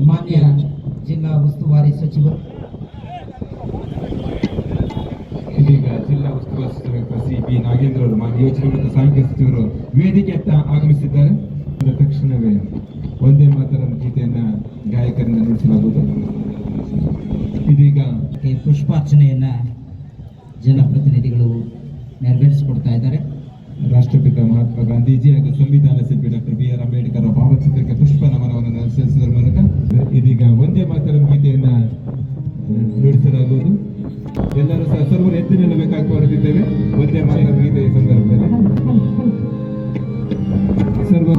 ಮಾನ್ಯ ಜಿಲ್ಲಾ ಉಸ್ತುವಾರಿ ಸಚಿವರು ಇದೀಗ ಜಿಲ್ಲಾ ಉಸ್ತುವಾರಿ ಸಚಿವ ಸಿ ಬಿ ನಾಗೇಂದ್ರ ಅವರು ಮಾನ್ಯ ಯೋಜನೆ ಮತ್ತು ಸಾಂಖ್ಯಿಕ ಸಚಿವರು ವೇದಿಕೆಯತ್ತ ಆಗಮಿಸಿದ್ದಾರೆ. ತಕ್ಷಣವೇ ಒಂದೇ ಮಾತರಂ ಗೀತೆಯನ್ನ ಗಾಯಕರಿಂದ ನುಡಿಸಲಾಗುವುದು. ಇದೀಗ ಪುಷ್ಪಾರ್ಚನೆಯನ್ನ ಜನಪ್ರತಿನಿಧಿಗಳು ನೆರವೇರಿಸಿಕೊಡ್ತಾ ಇದ್ದಾರೆ. ರಾಷ್ಟ್ರಪಿತ ಮಹಾತ್ಮ ಗಾಂಧೀಜಿ ಹಾಗೂ ಸಂವಿಧಾನ ಶಿಲ್ಪಿ ಡಾಕ್ಟರ್ BR ಅಂಬೇಡ್ಕರ್ ಭಾವಚಿತ್ರಕ್ಕೆ ಪುಷ್ಪ ನಮನವನ್ನು ಸಲ್ಲಿಸುವುದರ ಮೂಲಕ ಇದೀಗ ಒಂದೇ ಮಾತರಂ ಗೀತೆಯನ್ನ ನುಡಿಸಲಾಗುವುದು. ಎಲ್ಲರೂ ಸಹ ಸರ್ವರು ಎದ್ದು ನಿಲ್ಲಬೇಕಾಗಿ ಕೋರುತ್ತಿದ್ದೇವೆ. ಒಂದೇ ಮಾತರಂ ಗೀತೆಯ ಸಂದರ್ಭದಲ್ಲಿ ಸರ್ವ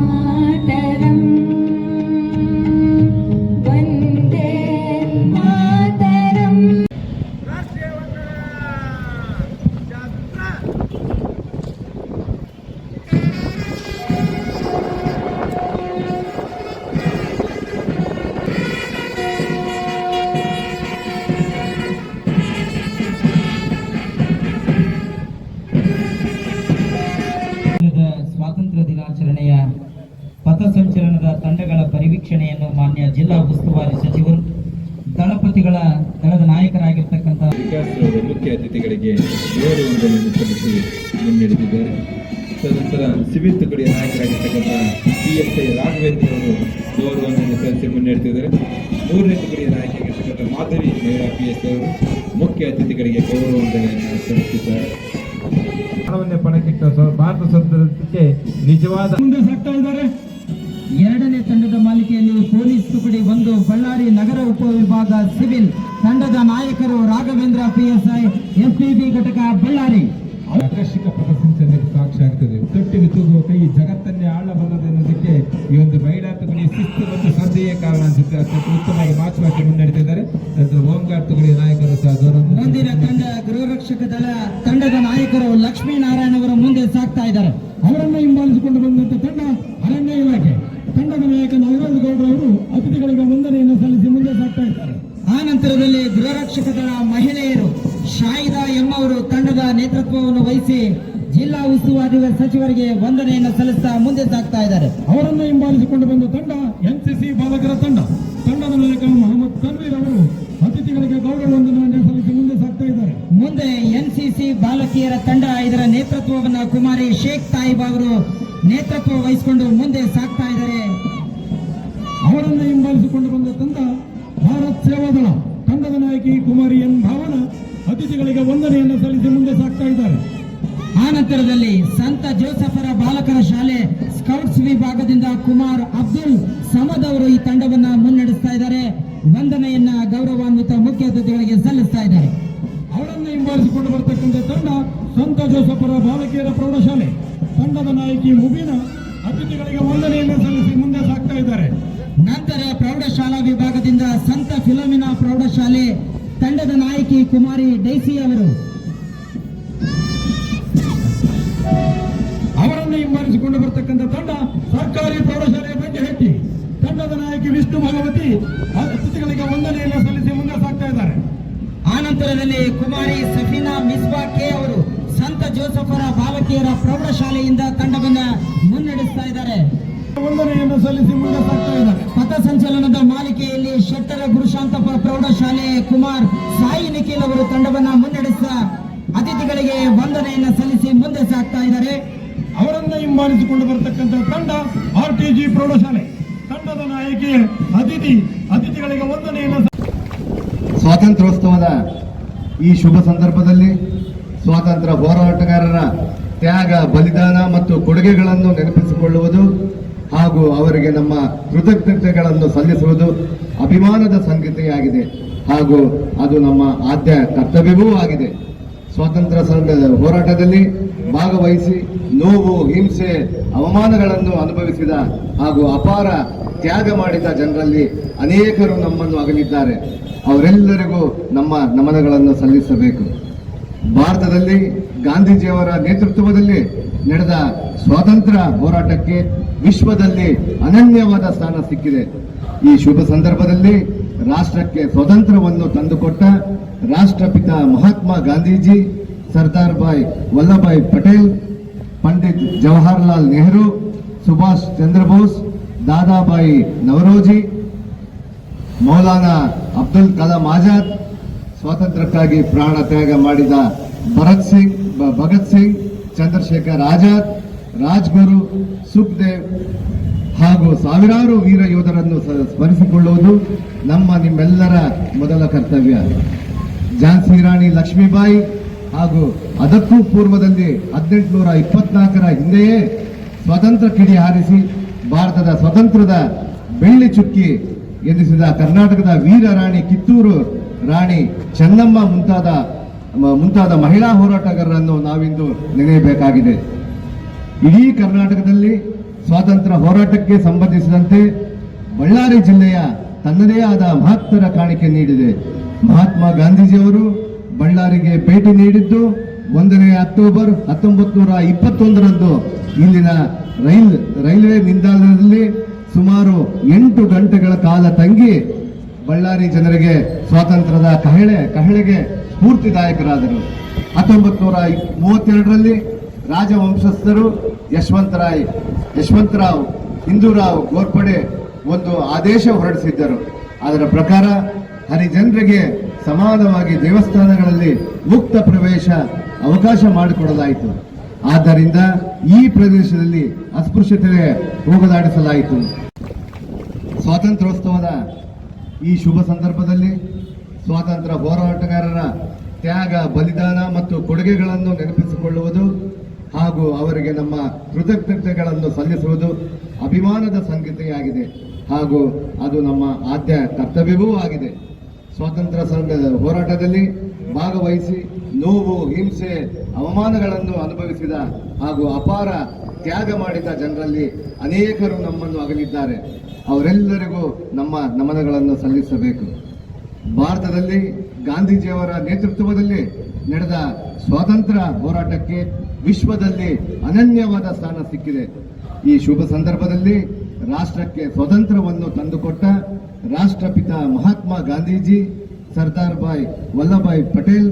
ಸ್ವಾತಂತ್ರ್ಯ ದಿನಾಚರಣೆಯ ಪಥಸಂಚಲನದ ತಂಡಗಳ ಪರಿವೀಕ್ಷಣೆಯನ್ನು ಮಾನ್ಯ ಜಿಲ್ಲಾ ಉಸ್ತುವಾರಿ ಸಚಿವರು ದಳದ ನಾಯಕರಾಗಿರ್ತಕ್ಕಂಥ ಮುಖ್ಯ ಅತಿಥಿಗಳಿಗೆ ಗೌರವವನ್ನು ಸಲ್ಲಿಸಿ ಮುನ್ನಡೆದಿದ್ದಾರೆ. ತದನಂತರ ಸಿವಿಲ್ ತುಕಡಿಯ ನಾಯಕರಾಗಿರ್ತಕ್ಕಂಥ PSI ರಾಘವೇಂದ್ರ ಅವರು ಗೌರವವನ್ನು ಸಲ್ಲಿಸಿ ಮುನ್ನಡೆದಿದ್ದಾರೆ. 3ನೇ ತುಕಡಿಯ ನಾಯಕಿಯಾಗಿರ್ತಕ್ಕಂಥ ಮಾಧುರಿ ಮಹಿಳಾ PSI ಅವರು ಮುಖ್ಯ ಅತಿಥಿಗಳಿಗೆ ಗೌರವವನ್ನು ಸಲ್ಲಿಸಿದ್ದಾರೆ. ಹಣವನ್ನೇ ಪಣಕ್ಕಿಟ್ಟ ಭಾರತ ಸ್ವಾತಂತ್ರ್ಯಕ್ಕೆ ನಿಜವಾದ ಮುಂದೆ ಸಾಗ್ತಾ ಇದ್ದಾರೆ. 2ನೇ ತಂಡದ ಮಾಲಿಕೆಯಲ್ಲಿ ಪೊಲೀಸ್ ತುಕಡಿ 1, ಬಳ್ಳಾರಿ ನಗರ ಉಪವಿಭಾಗ ಸಿವಿಲ್ ತಂಡದ ನಾಯಕರು ರಾಘವೇಂದ್ರ PSI FPB ಘಟಕ ಬಳ್ಳಾರಿ. ಆಕರ್ಷಕ ಪಥಸಂಚಲನಕ್ಕೆ ಸಾಕ್ಷಿ ಆಗ್ತದೆ. ತೊಟ್ಟಿಗೆ ತೂಗುವ ಕೈ ಜಗತ್ತನ್ನೇ ಆಳಬಲ್ಲದೆ ಅನ್ನೋದಕ್ಕೆ ಈ ಒಂದು ಮಹಿಳಾ ತುಕಡಿ ಶಿಸ್ತು ಮತ್ತು ಶ್ರದ್ಧೆಯೇ ಕಾರಣ ಅನ್ಸುತ್ತೆ. ಅತ್ಯಂತ ಉತ್ತಮವಾಗಿ ಮಾರ್ಚ್ ಪಾರ್ಟಿ ಮುನ್ನಡೆತಿದ್ದಾರೆ. ನಂತರ ಹೋಂಗಾರ್ಡ್ ತುಕಡಿಯ ನಾಯಕರು ಸಹ ಮುಂದಿನ ತಂಡ ಗೃಹರಕ್ಷಕ ದಳ ತಂಡದ ನಾಯಕರು ಲಕ್ಷ್ಮೀನಾರಾಯಣ ಅವರ ಮುಂದೆ ಸಾಗ್ತಾ ಇದ್ದಾರೆ. ಅವರನ್ನು ಹಿಂಬಾಲಿಸಿಕೊಂಡು ಬಂದಂತ ತಂಡ ಅರಣ್ಯ ಇಲಾಖೆ ತಂಡದ ನಾಯಕ ನಾಗರಾಜ್ ಗೌಡ್ರ ಅವರು ಅತಿಥಿಗಳಿಗೆ ವಂದನೆಯನ್ನು ಸಲ್ಲಿಸಿ ಮುಂದೆ ಸಾಗ್ತಾ ಇದ್ದಾರೆ. ಆ ನಂತರದಲ್ಲಿ ಗೃಹರಕ್ಷಕ ದಳ ಮಹಿಳೆಯರು ಶಾಹಿದಾ ಎಂ ಅವರು ತಂಡದ ನೇತೃತ್ವವನ್ನು ವಹಿಸಿ ಜಿಲ್ಲಾ ಉಸ್ತುವಾರಿ ಸಚಿವರಿಗೆ ವಂದನೆಯನ್ನು ಸಲ್ಲಿಸ್ತಾ ಮುಂದೆ ಸಾಗ್ತಾ ಇದ್ದಾರೆ. ಅವರನ್ನು ಹಿಂಬಾಲಿಸಿಕೊಂಡು ಬಂದ ತಂಡ NCC ಬಾಲಕರ ತಂಡದ ನಾಯಕ ಮೊಹಮ್ಮದ್ ತನ್ವೀರ್ ಅವರು ಅತಿಥಿಗಳಿಗೆ ಗೌರವ ವಂದನೆಯನ್ನು ಸಲ್ಲಿಸಿ ಮುಂದೆ ಸಾಗ್ತಾ ಇದ್ದಾರೆ. ಮುಂದೆ NCC ಬಾಲಕಿಯರ ತಂಡ ಇದರ ನೇತೃತ್ವವನ್ನು ಕುಮಾರಿ ಶೇಖ್ ತಾಯಿಬ್ ಅವರು ನೇತೃತ್ವ ವಹಿಸಿಕೊಂಡು ಮುಂದೆ ಸಾಗ್ತಾ ಇದ್ದಾರೆ. ಅವರನ್ನು ಹಿಂಬಾಲಿಸಿಕೊಂಡು ಬಂದ ತಂಡ ಭಾರತ್ ಸೇವಾದಳ ತಂಡದ ನಾಯಕಿ ಕುಮಾರಿ ಎನ್ ಭಾವನ ಅತಿಥಿಗಳಿಗೆ ವಂದನೆಯನ್ನು ಸಲ್ಲಿಸಿ ಮುಂದೆ ಸಾಗ್ತಾ ಇದ್ದಾರೆ. ಆ ನಂತರದಲ್ಲಿ ಸಂತ ಜೋಸಫರ ಬಾಲಕರ ಶಾಲೆ ಸ್ಕೌಟ್ಸ್ ವಿಭಾಗದಿಂದ ಕುಮಾರ್ ಅಬ್ದುಲ್ ಸಮದ್ ಅವರು ಈ ತಂಡವನ್ನ ಮುನ್ನಡೆಸ್ತಾ ಇದ್ದಾರೆ. ವಂದನೆಯನ್ನ ಗೌರವಾನ್ವಿತ ಮುಖ್ಯ ಅತಿಥಿಗಳಿಗೆ ಸಲ್ಲಿಸ್ತಾ ಇದ್ದಾರೆ. ಅವರನ್ನು ಹಿಂಬಾಲಿಸಿಕೊಂಡು ಬರತಕ್ಕಂಥ ತಂಡ ಸಂತ ಜೋಸಫರ ಬಾಲಕಿಯರ ಪ್ರೌಢಶಾಲೆ ತಂಡದ ನಾಯಕಿ ಮುಬೀನ ಅತಿಥಿಗಳಿಗೆ ವಂದನೆಯನ್ನು ಸಲ್ಲಿಸಿ ಮುಂದೆ ಸಾಗ್ತಾ ಇದ್ದಾರೆ. ನಂತರ ಪ್ರೌಢಶಾಲಾ ವಿಭಾಗದಿಂದ ಸಂತ ಫಿಲೋಮಿನಾ ಪ್ರೌಢಶಾಲೆ ತಂಡದ ನಾಯಕಿ ಕುಮಾರಿ ಡೈಸಿ ಅವರು ಅವರನ್ನು ಹಿಂಬಾಲಿಸಿಕೊಂಡು ಬರತಕ್ಕಂಥ ತಂಡ ಸರ್ಕಾರಿ ಪ್ರೌಢಶಾಲೆಯ ಬಂಜೆಹಟ್ಟಿ ತಂಡದ ನಾಯಕಿ ವಿಷ್ಣು ಭಗವತಿ ಅತಿಥಿಗಳಿಗೆ ವಂದನೆಯನ್ನು ಸಲ್ಲಿಸಿ ಮುಂದೆ ಸಾಗ್ತಾ ಇದ್ದಾರೆ. ಆ ನಂತರದಲ್ಲಿ ಕುಮಾರಿ ಸಫೀನಾ ಮಿಸ್ಬಾ ಕೆ ಅವರು ಸಂತ ಜೋಸಫರ ಬಾಲಕಿಯರ ಪ್ರೌಢಶಾಲೆಯಿಂದ ತಂಡವನ್ನ ಮುನ್ನಡೆಸ್ತಾ ಇದ್ದಾರೆ. ವಂದನೆಯನ್ನು ಸಲ್ಲಿಸಿ ಮುಂದೆ ಸಾಗ್ತಾ ಇದ್ದಾರೆ. ಪಥಸಂಚಲನದ ಮಾಲಿಕೆಯಲ್ಲಿ ಶೆಟ್ಟರ ಗುರುಶಾಂತಪ್ಪ ಪ್ರೌಢಶಾಲೆ ಕುಮಾರ್ ಸಾಯಿ ನಿಖಿಲ್ ಅವರು ತಂಡವನ್ನ ಮುನ್ನಡೆಸುವ ಅತಿಥಿಗಳಿಗೆ ವಂದನೆಯನ್ನು ಸಲ್ಲಿಸಿ ಮುಂದೆ ಸಾಗ್ತಾ ಇದ್ದಾರೆ. ಅವರನ್ನು ಹಿಂಬಾಲಿಸಿಕೊಂಡು ಬರತಕ್ಕಂಥ ತಂಡ RTG ಪ್ರೌಢಶಾಲೆ ತಂಡದ ನಾಯಕಿ ಅತಿಥಿಗಳಿಗೆ ವಂದನೆಯನ್ನು. ಸ್ವಾತಂತ್ರ್ಯೋತ್ಸವದ ಈ ಶುಭ ಸಂದರ್ಭದಲ್ಲಿ ಸ್ವಾತಂತ್ರ್ಯ ಹೋರಾಟಗಾರರ ತ್ಯಾಗ, ಬಲಿದಾನ ಮತ್ತು ಕೊಡುಗೆಗಳನ್ನು ನೆನಪಿಸಿಕೊಳ್ಳುವುದು ಹಾಗೂ ಅವರಿಗೆ ನಮ್ಮ ಕೃತಜ್ಞತೆಗಳನ್ನು ಸಲ್ಲಿಸುವುದು ಅಭಿಮಾನದ ಸಂಗತಿಯಾಗಿದೆ ಹಾಗೂ ಅದು ನಮ್ಮ ಆದ್ಯ ಕರ್ತವ್ಯವೂ ಆಗಿದೆ. ಸ್ವಾತಂತ್ರ್ಯ ಹೋರಾಟದಲ್ಲಿ ಭಾಗವಹಿಸಿ ನೋವು, ಹಿಂಸೆ, ಅವಮಾನಗಳನ್ನು ಅನುಭವಿಸಿದ ಹಾಗೂ ಅಪಾರ ತ್ಯಾಗ ಮಾಡಿದ ಜನರಲ್ಲಿ ಅನೇಕರು ನಮ್ಮನ್ನು ಅಗಲಿದ್ದಾರೆ. ಅವರೆಲ್ಲರಿಗೂ ನಮ್ಮ ನಮನಗಳನ್ನು ಸಲ್ಲಿಸಬೇಕು. ಭಾರತದಲ್ಲಿ ಗಾಂಧೀಜಿಯವರ ನೇತೃತ್ವದಲ್ಲಿ ನಡೆದ ಸ್ವಾತಂತ್ರ್ಯ ಹೋರಾಟಕ್ಕೆ ವಿಶ್ವದಲ್ಲಿ ಅನನ್ಯವಾದ ಸ್ಥಾನ ಸಿಕ್ಕಿದೆ. ಈ ಶುಭ ಸಂದರ್ಭದಲ್ಲಿ ರಾಷ್ಟ್ರಕ್ಕೆ ಸ್ವಾತಂತ್ರ್ಯವನ್ನು ತಂದುಕೊಟ್ಟ ರಾಷ್ಟ್ರಪಿತ ಮಹಾತ್ಮ ಗಾಂಧೀಜಿ, ಸರ್ದಾರ್ ಭಾಯ್ ವಲ್ಲಭಭಾಯ್ ಪಟೇಲ್, ಪಂಡಿತ್ ಜವಾಹರ್ಲಾಲ್ ನೆಹರು, ಸುಭಾಷ್ ಚಂದ್ರ ಬೋಸ್, ದಾದಾಬಾಯಿ ನವರೋಜಿ ಮೌಲಾನಾ ಅಬ್ದುಲ್ ಕಲಾಂ ಆಜಾದ್, ಸ್ವಾತಂತ್ರ್ಯಕ್ಕಾಗಿ ಪ್ರಾಣ ತ್ಯಾಗ ಮಾಡಿದ ಭಗತ್ ಸಿಂಗ್, ಚಂದ್ರಶೇಖರ್ ಆಜಾದ್, ರಾಜ್ಗುರು, ಸುಖ್ದೇವ್ ಹಾಗೂ ಸಾವಿರಾರು ವೀರ ಯೋಧರನ್ನು ಸ್ಮರಿಸಿಕೊಳ್ಳುವುದು ನಿಮ್ಮೆಲ್ಲರ ಮೊದಲ ಕರ್ತವ್ಯ. ಝಾನ್ಸಿ ರಾಣಿ ಲಕ್ಷ್ಮೀಬಾಯಿ ಹಾಗೂ ಅದಕ್ಕೂ ಪೂರ್ವದಲ್ಲಿ 1824ರ ಹಿಂದೆಯೇ ಸ್ವಾತಂತ್ರ್ಯ ಕಿಡಿ ಹಾರಿಸಿ ಭಾರತದ ಸ್ವಾತಂತ್ರ್ಯದ ಬೆಳ್ಳಿ ಚುಕ್ಕಿ ಎನಿಸಿದ ಕರ್ನಾಟಕದ ವೀರ ರಾಣಿ ಕಿತ್ತೂರು ರಾಣಿ ಚೆನ್ನಮ್ಮ ಮುಂತಾದ ಮಹಿಳಾ ಹೋರಾಟಗಾರರನ್ನು ನಾವಿಂದು ನೆನೆಯಬೇಕಾಗಿದೆ. ಇಡೀ ಕರ್ನಾಟಕದಲ್ಲಿ ಸ್ವಾತಂತ್ರ್ಯ ಹೋರಾಟಕ್ಕೆ ಸಂಬಂಧಿಸಿದಂತೆ ಬಳ್ಳಾರಿ ಜಿಲ್ಲೆಯ ತನ್ನದೇ ಆದ ಮಹತ್ತರ ಕಾಣಿಕೆ ನೀಡಿದೆ. ಮಹಾತ್ಮ ಗಾಂಧೀಜಿಯವರು ಬಳ್ಳಾರಿಗೆ ಭೇಟಿ ನೀಡಿದ್ದು 1ನೇ ಅಕ್ಟೋಬರ್ 1921ರಂದು ಇಲ್ಲಿನ ರೈಲ್ವೆ ನಿಲ್ದಾಣದಲ್ಲಿ ಸುಮಾರು 8 ಗಂಟೆಗಳ ಕಾಲ ತಂಗಿ ಬಳ್ಳಾರಿ ಜನರಿಗೆ ಸ್ವಾತಂತ್ರ್ಯದ ಕಹಳೆಗೆ ಸ್ಫೂರ್ತಿದಾಯಕರಾದರು. 1932ರಲ್ಲಿ ರಾಜವಂಶಸ್ಥರು ಯಶವಂತರಾವ್ ಹಿಂದೂರಾವ್ ಗೋರ್ಪಡೆ ಒಂದು ಆದೇಶ ಹೊರಡಿಸಿದ್ದರು. ಅದರ ಪ್ರಕಾರ ಹರಿಜನರಿಗೆ ಸಮಾನವಾಗಿ ದೇವಸ್ಥಾನಗಳಲ್ಲಿ ಮುಕ್ತ ಪ್ರವೇಶ ಅವಕಾಶ ಮಾಡಿಕೊಡಲಾಯಿತು. ಆದ್ದರಿಂದ ಈ ಪ್ರದೇಶದಲ್ಲಿ ಅಸ್ಪೃಶ್ಯತೆ ಹೋಗಲಾಡಿಸಲಾಯಿತು. ಸ್ವಾತಂತ್ರ್ಯೋತ್ಸವದ ಈ ಶುಭ ಸಂದರ್ಭದಲ್ಲಿ ಸ್ವಾತಂತ್ರ್ಯ ಹೋರಾಟಗಾರರ ತ್ಯಾಗ, ಬಲಿದಾನ ಮತ್ತು ಕೊಡುಗೆಗಳನ್ನು ನೆನಪಿಸಿಕೊಳ್ಳುವುದು ಹಾಗೂ ಅವರಿಗೆ ನಮ್ಮ ಕೃತಜ್ಞತೆಗಳನ್ನು ಸಲ್ಲಿಸುವುದು ಅಭಿಮಾನದ ಸಂಗತಿಯಾಗಿದೆ ಹಾಗೂ ಅದು ನಮ್ಮ ಆದ್ಯ ಕರ್ತವ್ಯವೂ ಆಗಿದೆ. ಸ್ವಾತಂತ್ರ್ಯ ಹೋರಾಟದಲ್ಲಿ ಭಾಗವಹಿಸಿ ನೋವು, ಹಿಂಸೆ, ಅವಮಾನಗಳನ್ನು ಅನುಭವಿಸಿದ ಹಾಗೂ ಅಪಾರ ತ್ಯಾಗ ಮಾಡಿದ ಜನರಲ್ಲಿ ಅನೇಕರು ನಮ್ಮನ್ನು ಅಗಲಿದ್ದಾರೆ. ಅವರೆಲ್ಲರಿಗೂ ನಮ್ಮ ನಮನಗಳನ್ನು ಸಲ್ಲಿಸಬೇಕು. ಭಾರತದಲ್ಲಿ ಗಾಂಧೀಜಿಯವರ ನೇತೃತ್ವದಲ್ಲಿ ನಡೆದ ಸ್ವಾತಂತ್ರ್ಯ ಹೋರಾಟಕ್ಕೆ ವಿಶ್ವದಲ್ಲಿ ಅನನ್ಯವಾದ ಸ್ಥಾನ ಸಿಕ್ಕಿದೆ. ಈ ಶುಭ ಸಂದರ್ಭದಲ್ಲಿ ರಾಷ್ಟ್ರಕ್ಕೆ ಸ್ವಾತಂತ್ರ್ಯವನ್ನು ತಂದುಕೊಟ್ಟ ರಾಷ್ಟ್ರಪಿತ ಮಹಾತ್ಮ ಗಾಂಧೀಜಿ, ಸರ್ದಾರ್ ವಲ್ಲಭಾಯ್ ಪಟೇಲ್,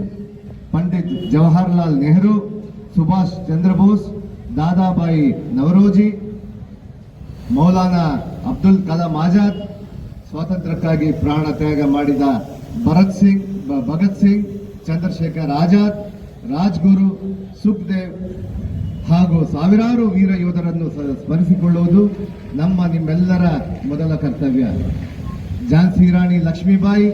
ಪಂಡಿತ್ ಜವಾಹರ್ಲಾಲ್ ನೆಹರು, ಸುಭಾಷ್ ಚಂದ್ರ ಬೋಸ್, ದಾದಾಬಾಯಿ ನವರೋಜಿ, ಮೌಲಾನಾ ಅಬ್ದುಲ್ ಕಲಾಂ ಆಜಾದ್, ಸ್ವಾತಂತ್ರ್ಯಕ್ಕಾಗಿ ಪ್ರಾಣ ತ್ಯಾಗ ಮಾಡಿದ ಭಗತ್ ಸಿಂಗ್, ಚಂದ್ರಶೇಖರ್ ಆಜಾದ್, ರಾಜ್ಗುರು, ಸುಖ್ದೇವ್ ಹಾಗೂ ಸಾವಿರಾರು ವೀರ ಯೋಧರನ್ನು ಸ್ಮರಿಸಿಕೊಳ್ಳುವುದು ನಿಮ್ಮೆಲ್ಲರ ಮೊದಲ ಕರ್ತವ್ಯ. ಝಾನ್ಸಿ ರಾಣಿ ಲಕ್ಷ್ಮೀಬಾಯಿ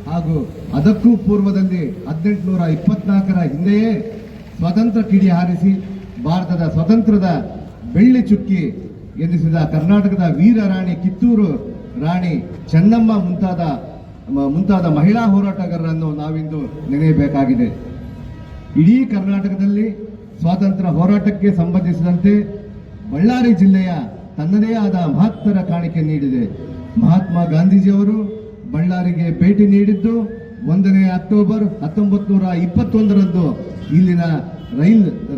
ಹಾಗೂ ಅದಕ್ಕೂ ಪೂರ್ವದಲ್ಲಿ 1824ರ ಹಿಂದೆಯೇ ಸ್ವಾತಂತ್ರ್ಯ ಕಿಡಿ ಹಾರಿಸಿ ಭಾರತದ ಸ್ವಾತಂತ್ರ್ಯದ ಬೆಳ್ಳಿ ಚುಕ್ಕಿ ಎನಿಸಿದ ಕರ್ನಾಟಕದ ವೀರ ರಾಣಿ ಕಿತ್ತೂರು ರಾಣಿ ಚೆನ್ನಮ್ಮ ಮುಂತಾದ ಮಹಿಳಾ ಹೋರಾಟಗಾರರನ್ನು ನಾವಿಂದು ನೆನೆಯಬೇಕಾಗಿದೆ. ಇಡೀ ಕರ್ನಾಟಕದಲ್ಲಿ ಸ್ವಾತಂತ್ರ್ಯ ಹೋರಾಟಕ್ಕೆ ಸಂಬಂಧಿಸಿದಂತೆ ಬಳ್ಳಾರಿ ಜಿಲ್ಲೆಯ ತನ್ನದೇ ಆದ ಮಹತ್ತರ ಕಾಣಿಕೆ ನೀಡಿದೆ. ಮಹಾತ್ಮ ಗಾಂಧೀಜಿಯವರು ಬಳ್ಳಾರಿಗೆ ಭೇಟಿ ನೀಡಿದ್ದು 1ನೇ ಅಕ್ಟೋಬರ್ 1921ರಂದು ಇಲ್ಲಿನ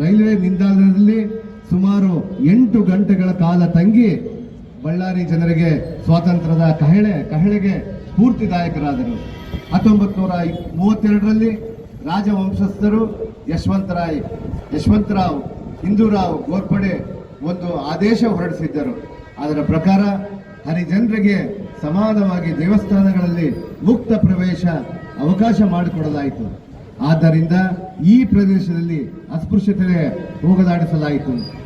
ರೈಲ್ವೆ ನಿಲ್ದಾಣದಲ್ಲಿ ಸುಮಾರು 8 ಗಂಟೆಗಳ ಕಾಲ ತಂಗಿ ಬಳ್ಳಾರಿ ಜನರಿಗೆ ಸ್ವಾತಂತ್ರ್ಯದ ಕಹಳೆಗೆ ಸ್ಫೂರ್ತಿದಾಯಕರಾದರು. 1932ರಲ್ಲಿ ರಾಜವಂಶಸ್ಥರು ಯಶವಂತರಾವ್ ಹಿಂದೂರಾವ್ ಗೋರ್ಪಡೆ ಒಂದು ಆದೇಶ ಹೊರಡಿಸಿದ್ದರು. ಅದರ ಪ್ರಕಾರ ಹರಿಜನರಿಗೆ ಸಮಾನವಾಗಿ ದೇವಸ್ಥಾನಗಳಲ್ಲಿ ಮುಕ್ತ ಪ್ರವೇಶ ಅವಕಾಶ ಮಾಡಿಕೊಡಲಾಯಿತು. ಆದ್ದರಿಂದ ಈ ಪ್ರದೇಶದಲ್ಲಿ ಅಸ್ಪೃಶ್ಯತೆ ಹೋಗಲಾಡಿಸಲಾಯಿತು.